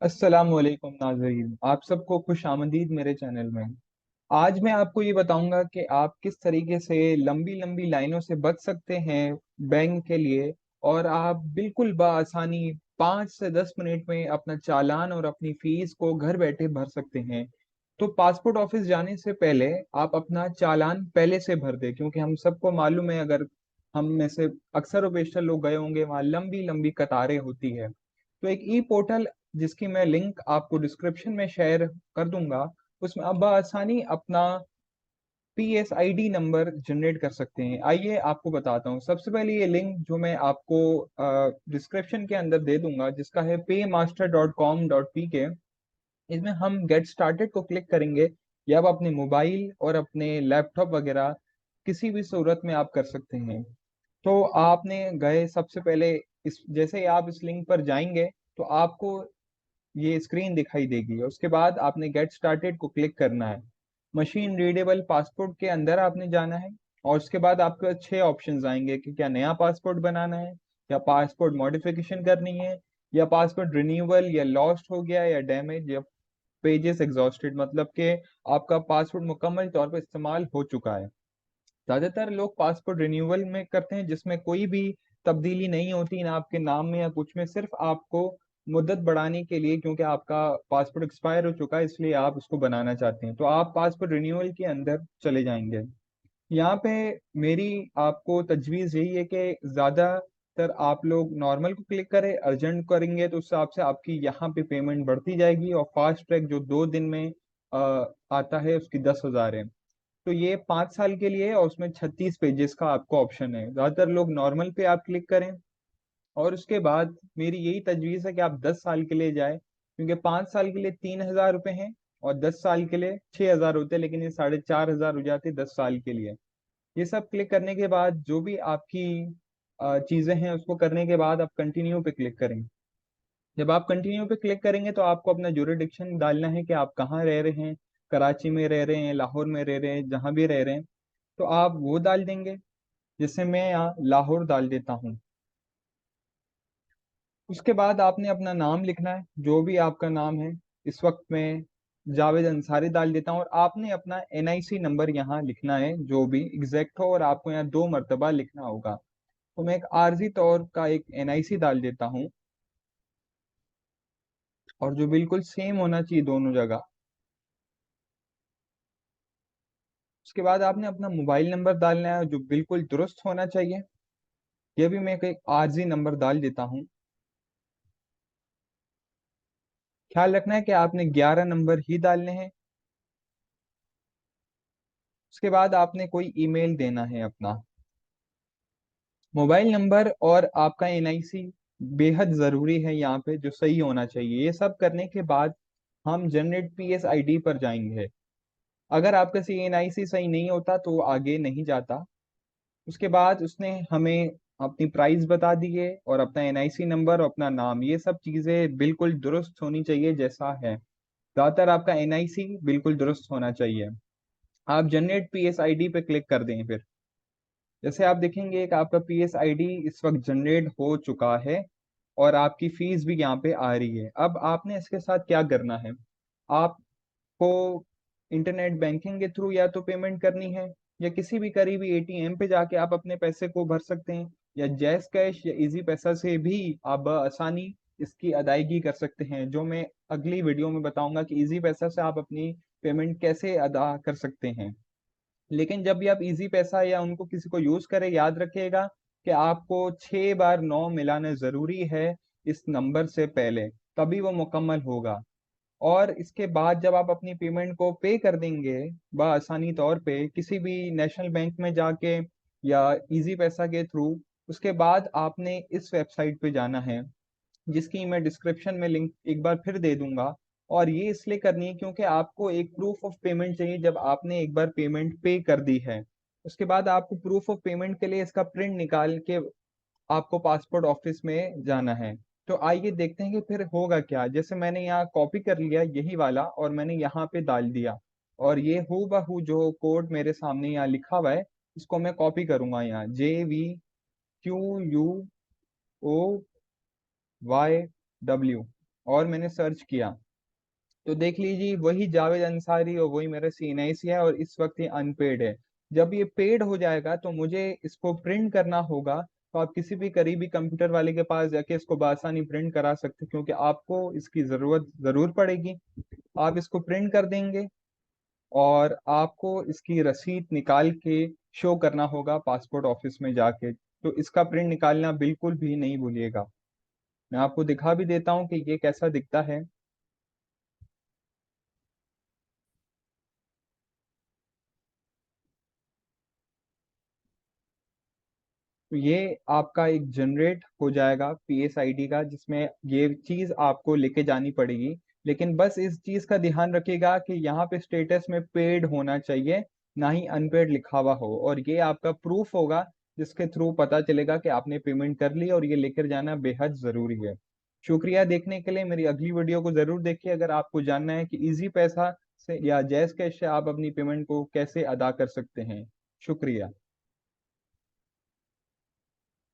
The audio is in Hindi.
अस्सलाम वालेकुम नाज़रीन, आप सबको खुश आमदीद मेरे चैनल में। आज मैं आपको ये बताऊंगा कि आप किस तरीके से लंबी लंबी लाइनों से बच सकते हैं बैंक के लिए, और आप बिल्कुल बआसानी 5 से 10 मिनट में अपना चालान और अपनी फीस को घर बैठे भर सकते हैं। तो पासपोर्ट ऑफिस जाने से पहले आप अपना चालान पहले से भर दें, क्योंकि हम सबको मालूम है, अगर हम में से अक्सर व बेशतर लोग गए होंगे, वहाँ लंबी लंबी कतारें होती है। तो एक ई पोर्टल, जिसकी मैं लिंक आपको डिस्क्रिप्शन में शेयर कर दूंगा, उसमें आप बआसानी अपना PSID नंबर जनरेट कर सकते हैं। आइए आपको बताता हूँ। सबसे पहले ये लिंक जो मैं आपको डिस्क्रिप्शन के अंदर दे दूंगा, जिसका है paymaster.com.pk। इसमें हम गेट स्टार्टेड को क्लिक करेंगे, या आप अपने मोबाइल और अपने लैपटॉप वगैरह किसी भी सूरत में आप कर सकते हैं। तो आपने गए सबसे पहले, इस जैसे ही आप इस लिंक पर जाएंगे तो आपको ये स्क्रीन दिखाई देगी। उसके बाद आपने गेट स्टार्टेड को क्लिक करना है। मशीन रीडेबल पासपोर्ट के अंदर आपने जाना है, और उसके बाद आपके पास 6 ऑप्शंस आएंगे कि क्या नया पासपोर्ट बनाना है, या पासपोर्ट मॉडिफिकेशन करनी है, या पासपोर्ट रिन्यूअल, या लॉस्ट हो गया, या डैमेज, या पेजेस एग्जॉस्टेड, मतलब कि आपका पासपोर्ट मुकम्मल तौर पर इस्तेमाल हो चुका है। ज्यादातर लोग पासपोर्ट रिन्यूअल में करते हैं, जिसमें कोई भी तब्दीली नहीं होती ना आपके नाम में या कुछ में, सिर्फ आपको मुद्दत बढ़ाने के लिए, क्योंकि आपका पासपोर्ट एक्सपायर हो चुका है इसलिए आप उसको बनाना चाहते हैं। तो आप पासपोर्ट रिन्यूअल के अंदर चले जाएंगे। यहाँ पे मेरी आपको तजवीज़ यही है कि ज़्यादातर आप लोग नॉर्मल को क्लिक करें। अर्जेंट करेंगे तो उस हिसाब से आपकी यहाँ पे पेमेंट बढ़ती जाएगी, और फास्ट ट्रैक जो 2 दिन में आता है उसकी 10,000 है। तो ये 5 साल के लिए है, और उसमें 36 पेजेस का आपको ऑप्शन है। ज़्यादातर लोग नॉर्मल पे आप क्लिक करें, और उसके बाद मेरी यही तजवीज़ है कि आप 10 साल के लिए जाए, क्योंकि 5 साल के लिए 3,000 रुपये हैं, और 10 साल के लिए 6,000 होते हैं, लेकिन ये 4,500 हो जाते 10 साल के लिए। ये सब क्लिक करने के बाद जो भी आपकी चीज़ें हैं उसको करने के बाद आप कंटिन्यू पे क्लिक करें। जब आप कंटिन्यू पे क्लिक करेंगे तो आपको अपना जुरिडिक्शन डालना है कि आप कहाँ रह रहे हैं। कराची में रह रहे हैं, लाहौर में रह रहे हैं, जहाँ भी रह रहे हैं तो आप वो डाल देंगे। जैसे मैं यहाँ लाहौर डाल देता हूँ। उसके बाद आपने अपना नाम लिखना है, जो भी आपका नाम है। इस वक्त मैं जावेद अंसारी डाल देता हूँ, और आपने अपना NIC नंबर यहाँ लिखना है, जो भी एग्जैक्ट हो, और आपको यहाँ 2 मरतबा लिखना होगा। तो मैं एक आर्जी तौर का एक NIC डाल देता हूँ, और जो बिल्कुल सेम होना चाहिए दोनों जगह। उसके बाद आपने अपना मोबाइल नंबर डालना है, जो बिल्कुल दुरुस्त होना चाहिए। ये भी मैं एक आर्जी नंबर डाल देता हूँ। ख्याल रखना है कि आपने 11 नंबर ही डालने हैं। उसके बाद आपने कोई ईमेल देना है अपना। मोबाइल नंबर और आपका NIC बेहद ज़रूरी है यहाँ पे, जो सही होना चाहिए। ये सब करने के बाद हम जनरेट PSID पर जाएंगे। अगर आपका NIC सही नहीं होता तो वो आगे नहीं जाता। उसके बाद उसने हमें अपनी प्राइस बता दी है, और अपना NIC नंबर और अपना नाम, ये सब चीज़ें बिल्कुल दुरुस्त होनी चाहिए जैसा है। ज़्यादातर आपका NIC बिल्कुल दुरुस्त होना चाहिए। आप जनरेट PSID पे क्लिक कर दें। फिर जैसे आप देखेंगे कि आपका PSID इस वक्त जनरेट हो चुका है, और आपकी फीस भी यहाँ पे आ रही है। अब आपने इसके साथ क्या करना है। आपको इंटरनेट बैंकिंग के थ्रू या तो पेमेंट करनी है, या किसी भी करीबी ATM पे जाके आप अपने पैसे को भर सकते हैं, या जैस कैश या इजी पैसा से भी आप आसानी इसकी अदायगी कर सकते हैं, जो मैं अगली वीडियो में बताऊंगा कि इजी पैसा से आप अपनी पेमेंट कैसे अदा कर सकते हैं। लेकिन जब भी आप इजी पैसा या उनको किसी को यूज करें, याद रखिएगा कि आपको 6 बार 9 मिलाना जरूरी है इस नंबर से पहले, तभी वो मुकम्मल होगा। और इसके बाद जब आप अपनी पेमेंट को पे कर देंगे बआसानी तौर पे किसी भी नेशनल बैंक में जाके, या इजी पैसा के थ्रू, उसके बाद आपने इस वेबसाइट पे जाना है, जिसकी मैं डिस्क्रिप्शन में लिंक एक बार फिर दे दूंगा। और ये इसलिए करनी है क्योंकि आपको एक प्रूफ ऑफ पेमेंट चाहिए जब आपने एक बार पेमेंट पे कर दी है। उसके बाद आपको प्रूफ ऑफ पेमेंट के लिए इसका प्रिंट निकाल के आपको पासपोर्ट ऑफिस में जाना है। तो आइए देखते हैं कि फिर होगा क्या। जैसे मैंने यहाँ कॉपी कर लिया यही वाला, और मैंने यहाँ पे डाल दिया, और ये हू बहू जो कोड मेरे सामने यहाँ लिखा हुआ है, इसको मैं कॉपी करूंगा यहाँ, JVQUO YW, और मैंने सर्च किया, तो देख लीजिए वही जावेद अंसारी और वही मेरा CNIC है, और इस वक्त ये अनपेड है। जब ये पेड हो जाएगा तो मुझे इसको प्रिंट करना होगा। तो आप किसी भी करीबी कंप्यूटर वाले के पास जाके इसको बआसानी प्रिंट करा सकते हैं, क्योंकि आपको इसकी जरूरत जरूर पड़ेगी। आप इसको प्रिंट कर देंगे और आपको इसकी रसीद निकाल के शो करना होगा पासपोर्ट ऑफिस में जाके। तो इसका प्रिंट निकालना बिल्कुल भी नहीं भूलिएगा। मैं आपको दिखा भी देता हूँ कि ये कैसा दिखता है। तो ये आपका एक जनरेट हो जाएगा PSID का, जिसमें ये चीज आपको लेके जानी पड़ेगी। लेकिन बस इस चीज का ध्यान रखिएगा कि यहाँ पे स्टेटस में पेड होना चाहिए, ना ही अनपेड लिखा हुआ हो, और ये आपका प्रूफ होगा जिसके थ्रू पता चलेगा कि आपने पेमेंट कर ली, और ये लेकर जाना बेहद जरूरी है। शुक्रिया देखने के लिए। मेरी अगली वीडियो को जरूर देखिए अगर आपको जानना है कि इजी पैसा से या जैज़ कैश से आप अपनी पेमेंट को कैसे अदा कर सकते हैं। शुक्रिया।